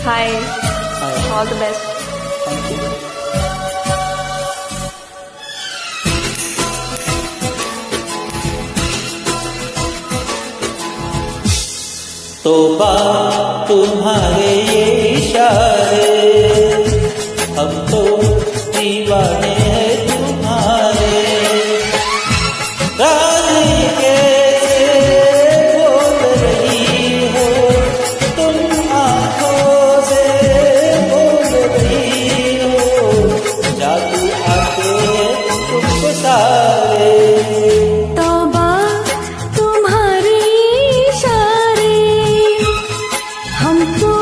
Hi. Hi. All the best. Thank you. तौबा तुम्हारे ये इशारे, हम तो दीवाने हैं तुम्हारे। राज़ी कैसे बोल रही हो तुम, आँखों से बोल रही हो, जादू आके तुमको सारे। तौबा तुम्हारे इशारे, हम तो